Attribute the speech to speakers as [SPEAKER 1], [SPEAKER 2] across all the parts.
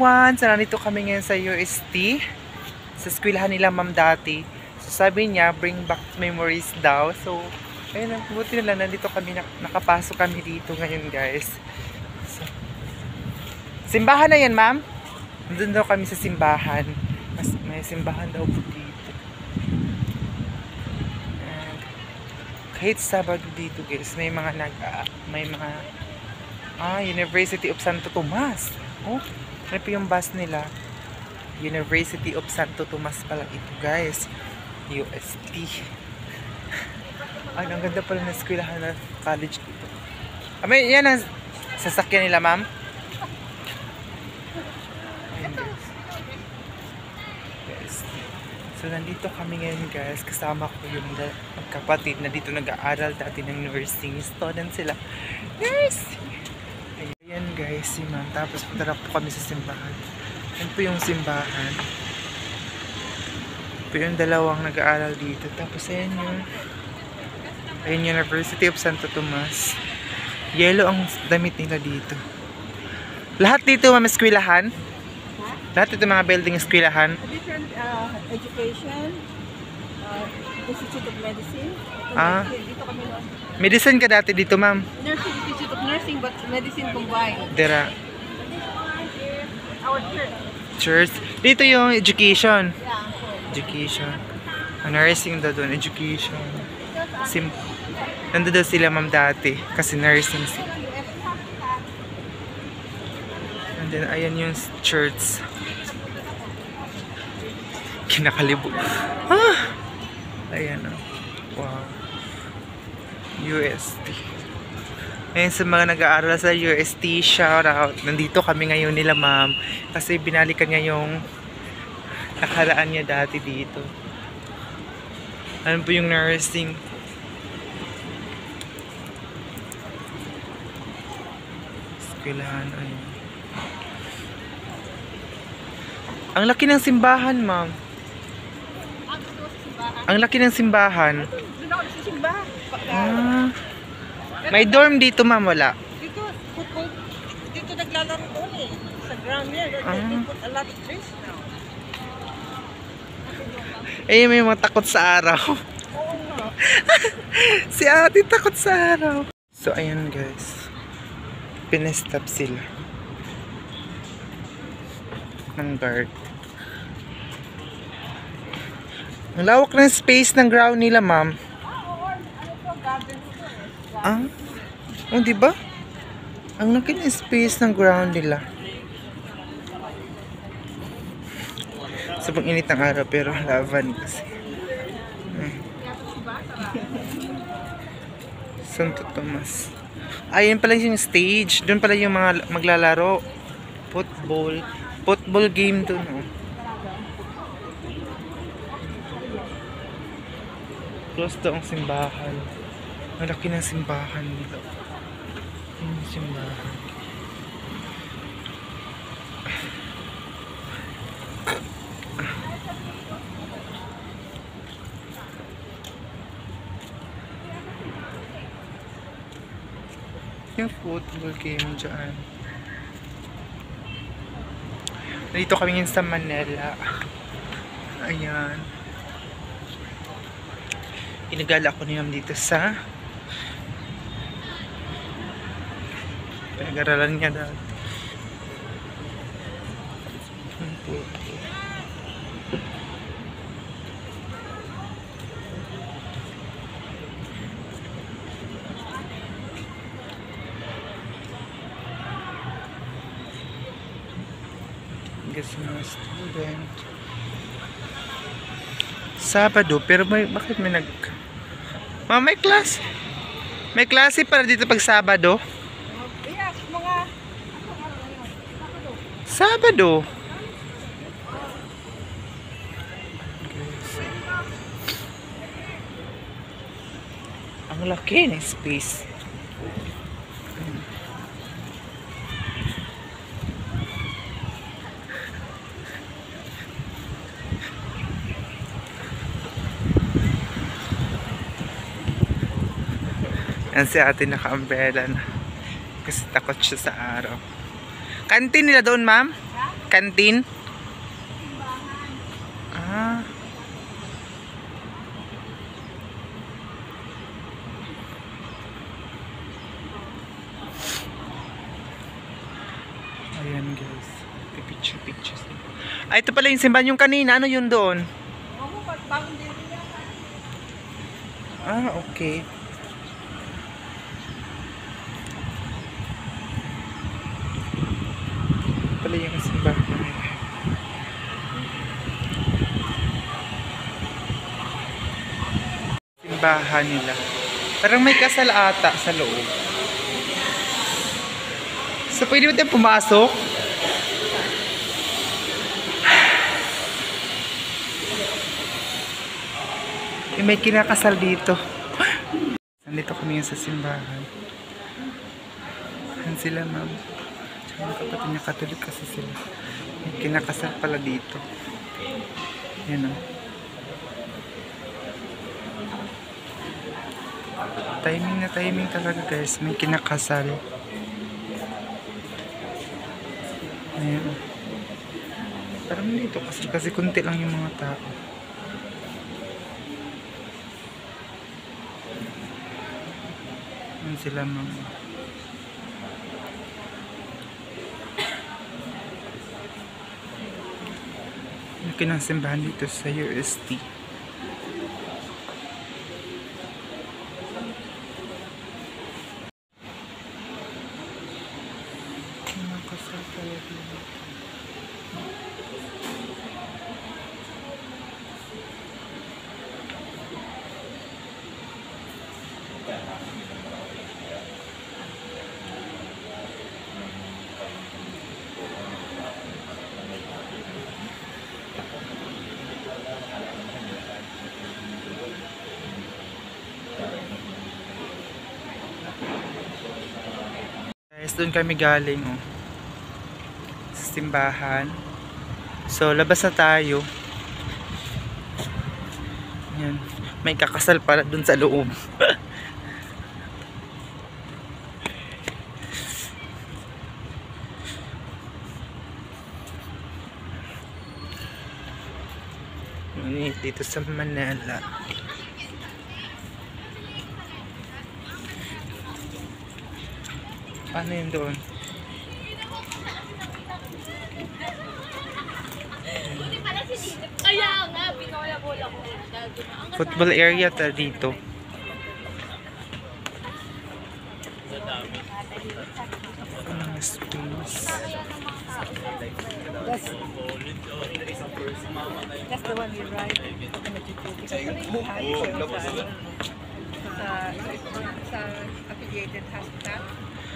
[SPEAKER 1] everyone! So, nandito kami ngayon sa UST. Sa eskwelahan nila ma'am dati. So, sabi niya, bring back memories daw. So, ayun, buti na lang, nandito kami, nakapasok kami dito ngayon guys. So, simbahan na yan ma'am? Nandun daw kami sa simbahan. May simbahan daw po dito. And, kahit Sabado dito guys, may mga University of Santo Tomas. Oh, ano po yung bus nila? University of Santo Tomas pala ito guys. UST. Ay, ang ganda pala ng eskwelahan na college dito. May yan ang sasakyan nila ma'am. Ayun guys. So nandito kami ngayon guys. Kasama ko yung magkapatid na dito nag-aaral dati ng nursing. Student sila. Nursing! Ayan guys, si ma'am. Tapos punta na po kami sa simbahan. Yan po yung simbahan. Po yung dalawang nag-aaral dito. Tapos ayan yung University of Santo Tomas. Yellow ang damit nila dito. Lahat dito ma'am eskwelahan? Lahat dito mga building eskwelahan?
[SPEAKER 2] Different education, Institute of Medicine. Dito kami noon.
[SPEAKER 1] Medicine ka dati dito ma'am?
[SPEAKER 2] Nursing, Institute of Nursing, but medicine combined.
[SPEAKER 1] Dera.
[SPEAKER 2] Our church.
[SPEAKER 1] Church. Dito yung education.
[SPEAKER 2] Yeah.
[SPEAKER 1] Education. Nursing daw doon. Education. Nandun daw sila ma'am dati. Kasi nursing sila. And then ayan yung church. Kinakalibo. Ah! Ayan o. Wow. UST. Ayan sa mga nag-aaral sa UST, shout out. Nandito kami ngayon nila ma'am. Kasi binalikan niya yung nakaraan niya dati dito. Ano po yung nursing? Eskwelahan. Ayun. Ang laki ng simbahan ma'am. Ang laki ng simbahan.
[SPEAKER 2] Doon ako sa simbahan.
[SPEAKER 1] May dorm dito ma'am, wala?
[SPEAKER 2] Dito, football. Dito naglalaro doon eh. Sa ground niya. They put a lot of trees now.
[SPEAKER 1] Eh, may mga takot sa araw.
[SPEAKER 2] Oo nga.
[SPEAKER 1] Si ate takot sa araw. So, ayan guys. Pinestop sila. Ng guard. Ang lawak ng space ng ground nila, ma'am. Oh, di ba? Ang laki ng space ng ground nila. Sobrang init ng araw pero laban kasi. Santo Tomas. Ayun pala yung stage. Doon pala yung mga maglalaro. Football game doon. Oh. Close daw ang simbahan. Ang laki ng simbahan dito. Yung simbahan. Yung football game dyan. Dito kami ngayon sa Manila. Ayan. Inagala ko niya dito sa pinag-aralan niya dahil. Guess mga student. Sabado, pero bakit may Ma'am, may class. May klase para dito pag Sabado.
[SPEAKER 2] Yes, mga
[SPEAKER 1] Sabado. Ang laki ng space. Yan si ate naka-umbrella na. Kasi takot siya sa araw. Kantin nila doon, ma'am? Kantin? Ah. Ayan guys. Pictures. Ah, ito pala yung simbahan yung kanina. Ano yun doon?
[SPEAKER 2] Oo, bagong din yan.
[SPEAKER 1] Ah, okay. Pala yung simbahan. Simbahan nila. Parang may kasal ata sa loob. So, pwede ba tayo pumasok? May kinakasal dito. Nandito kami sa simbahan. Yan sila, ma'am. Tsaka yung kapatid niya Katolik kasi sila. May kinakasal pala dito. Yan o. Timing na timing talaga guys. May kinakasal. Ayan. Parang dito kasi kunti lang yung mga tao. Yan sila, ma'am. Yung kinasimbahan dito sa UST. Nakasal tayo dito. Guys, doon kami galing sa simbahan. So, labas na tayo. Yan. May kakasal pala doon sa loob. Dito sa Manila. Paano yun doon?
[SPEAKER 3] Kaya nga, binola-bola ko.
[SPEAKER 1] Football area ta dito. Space.
[SPEAKER 2] That's the one we ride. Sa affiliated hospital.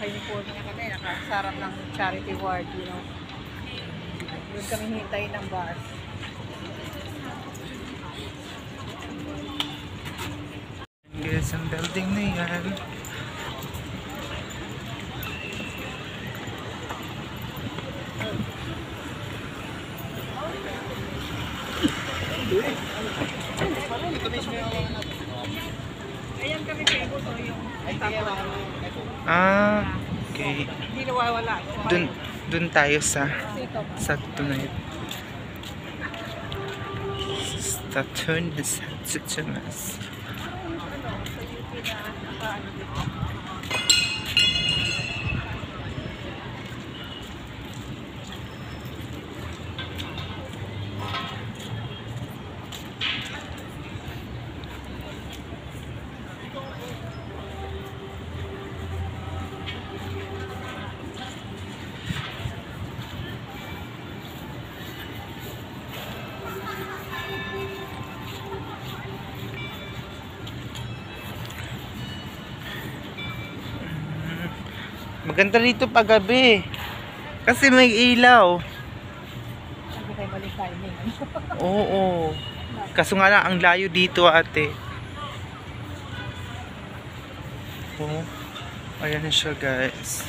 [SPEAKER 2] Naka-uniform na kami, nakasarap ng charity ward, you know. Doon kami hintay ng bus.
[SPEAKER 1] Guys, ang building na yan.
[SPEAKER 2] Ayan kami famous o yung
[SPEAKER 1] Ah, okay.
[SPEAKER 2] hindi nawawala.
[SPEAKER 1] Dun tayo sa tonight. Statue ni Santo Tomas. Maganda dito paggabi. Kasi may ilaw.
[SPEAKER 2] Hindi kayo maling timing.
[SPEAKER 1] Oo. Kaso nga lang, ang layo dito ate. Oh. Ayan na siya guys.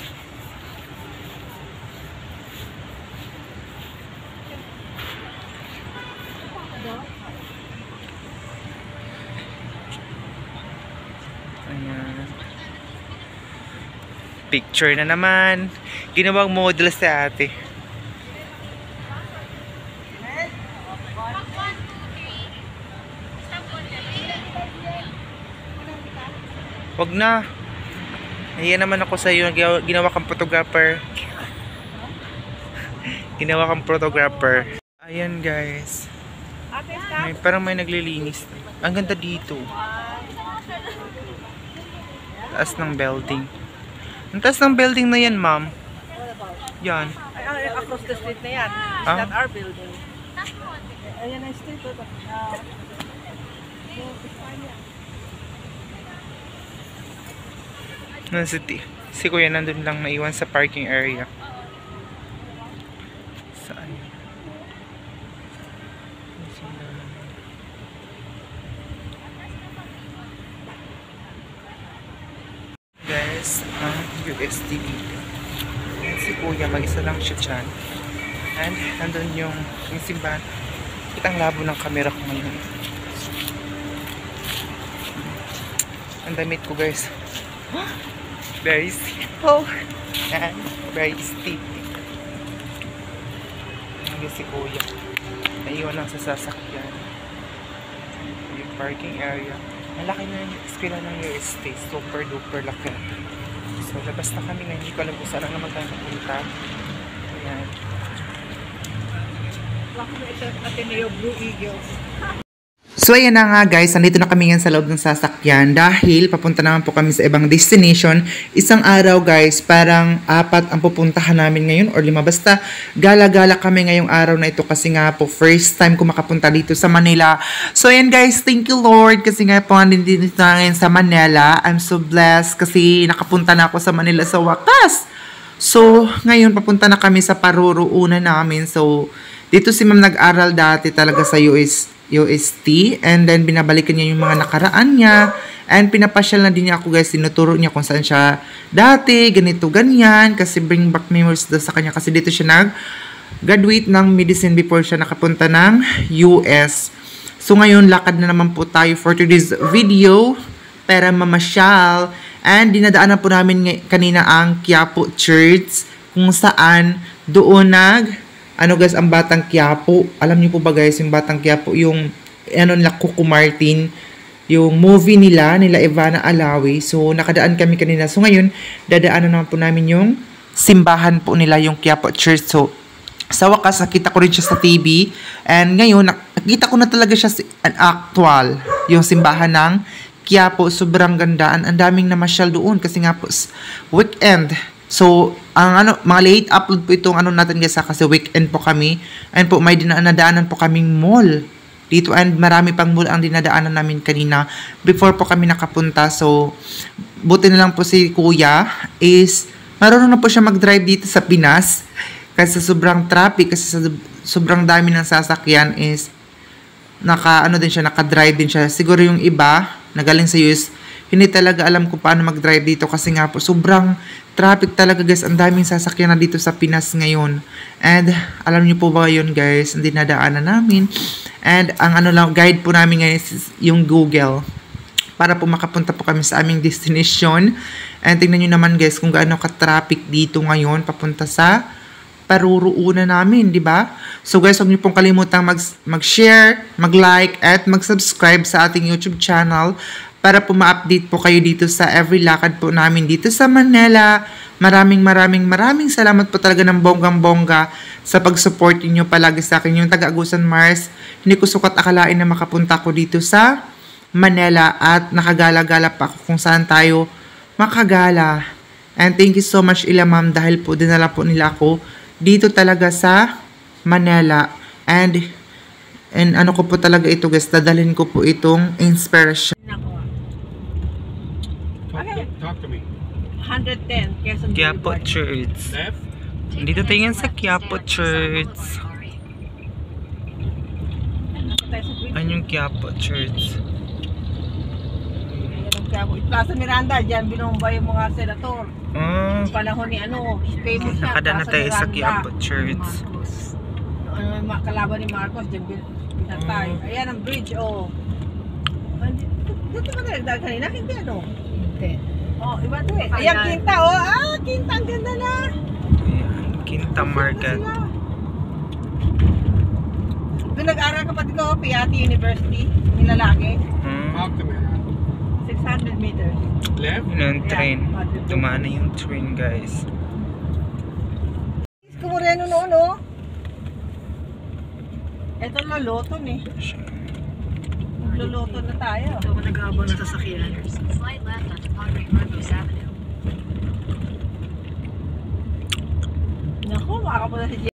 [SPEAKER 1] Ayan. Picture na naman. Ginawang model sa ate. Wag na. Ayan naman ako sa iyo. Ginawa kang photographer. Ginawa kang photographer. Ayan guys. Parang may naglilinis. Ang ganda dito. Taas ng building. Ang taas ng building na yan, ma'am. Yan.
[SPEAKER 2] Across the street na yan. It's
[SPEAKER 1] Ah?
[SPEAKER 2] not our building. Ayan ang street.
[SPEAKER 1] Si Kuya nandun lang naiwan sa parking area. Saan? Guys, ang UST dito. Ayan si Kuya, mag-isa lang siya dyan. And nandun yung simbahan. Kitang labo ng camera ko ngayon. Ang damit ko guys. Very simple and very steep. Hindi si Kuya. Naiwan lang sa sasakyan. Yung parking area. Ang laki na yung eskwela ng UST. Super duper laki. So labas na kami ngayon. Hindi ko alam kung saan naman tayo pupunta. Ayan.
[SPEAKER 2] Ateneo Blue Eagles.
[SPEAKER 1] So ayan na nga guys, nandito na kami ngayon sa loob ng sasakyan dahil papunta naman po kami sa ibang destination. Isang araw guys, parang 4 ang pupuntahan namin ngayon or 5. Basta gala-gala kami ngayong araw na ito kasi nga po first time ko makapunta dito sa Manila. So ayan guys, thank you Lord kasi nga po nandito na ngayon sa Manila. I'm so blessed kasi nakapunta na ako sa Manila sa wakas. So ngayon papunta na kami sa paruruunan namin. So dito si ma'am nag-aral dati talaga sa UST and then binabalikan niya yung mga nakaraan niya and pinapasyal na din niya ako guys, tinuturo niya kung saan siya dati, ganito, ganyan kasi bring back memories daw sa kanya kasi dito siya nag-graduate ng medicine before siya nakapunta ng US. So ngayon lakad na naman po tayo for today's video para mamasyal and dinadaanan po namin kanina ang Quiapo Church kung saan doon ano guys, ang Batang Quiapo. Alam niyo po ba guys, yung Batang Quiapo, yung nila Coco Martin, yung movie nila Ivana Alawi. So, nakadaan kami kanina. So, ngayon, dadaanan naman po namin yung simbahan po nila, yung Quiapo Church. So, sa wakas, nakita ko rin siya sa TV. And ngayon, nakita ko na talaga siya actual, yung simbahan ng Quiapo. Sobrang gandaan. Ang daming namasyal doon kasi nga po, weekend. So, ang mga late upload po itong natin guys kasi weekend po kami. And po may dinadaanan po kaming mall dito and marami pang mall ang dinadaanan namin kanina before po kami nakapunta. So, buti na lang po si Kuya is marunong na po siya mag-drive dito sa Pinas kasi sobrang traffic kasi sobrang dami ng sasakyan is naka-drive din siya. Siguro yung iba na galing sa US hindi talaga alam kung paano mag-drive dito kasi nga po sobrang traffic talaga guys. Ang daming sasakyan na dito sa Pinas ngayon. And alam niyo po ba yun guys, ang dinadaanan namin. And ang guide po namin ngayon is yung Google para po makapunta po kami sa aming destination. And tingnan niyo naman guys kung gaano ka-traffic dito ngayon papunta sa paruruunan namin, di ba? So guys, huwag niyo pong kalimutang mag-share, mag-like, at mag-subscribe sa ating YouTube channel para po ma-update po kayo dito sa every lakad po namin dito sa Manila. Maraming salamat po talaga ng bonggang-bongga sa pag-support niyo palagi sa akin. Yung taga-Agusan Mars, hindi ko sukat akalain na makapunta ko dito sa Manila at nakagala-gala pa ako kung saan tayo makagala. And thank you so much Ila Ma'am dahil po dinala po nila ako dito talaga sa Manila. And ano ko po talaga ito guys, dadalhin ko po itong inspiration.
[SPEAKER 4] Talk to me.
[SPEAKER 2] 110 Quezon
[SPEAKER 1] Quiapo
[SPEAKER 2] Boulevard.
[SPEAKER 1] Church.
[SPEAKER 4] Left?
[SPEAKER 1] Dito tingin sa Quiapo Church. Ano yung Quiapo Church?
[SPEAKER 2] Ayan ang Quiapo. Plaza Miranda, dyan binomba yung mga senator. Panahon ni famous siya.
[SPEAKER 1] Nakadaan na
[SPEAKER 2] Plaza
[SPEAKER 1] tayo sa
[SPEAKER 2] Miranda.
[SPEAKER 1] Quiapo Church.
[SPEAKER 2] Mga kalaban ni Marcos, dyan pinatay. Ayan ang bridge, oh. Dito ba nagdag kanina? Hindi, ano? Hindi. Oh, iba to eh. Ayan, Quinta, oh. Quinta, ang ganda na.
[SPEAKER 1] Ayan, Quinta Market.
[SPEAKER 2] Doon nag-aral kapatid ko, Piatti University, yung lalaki.
[SPEAKER 4] Talk to me.
[SPEAKER 2] 600 million. meters.
[SPEAKER 4] Left?
[SPEAKER 1] Yun ang train.
[SPEAKER 2] Yeah.
[SPEAKER 1] Dumaan na yung train, guys.
[SPEAKER 2] Kumureno noon, oh. Ito na Loton eh. Magluluto na tayo.
[SPEAKER 5] Ito ako nag-aabang ng sasakyan.
[SPEAKER 3] Slide left onto Padre Marcos Avenue.
[SPEAKER 2] Naku, makakapunta si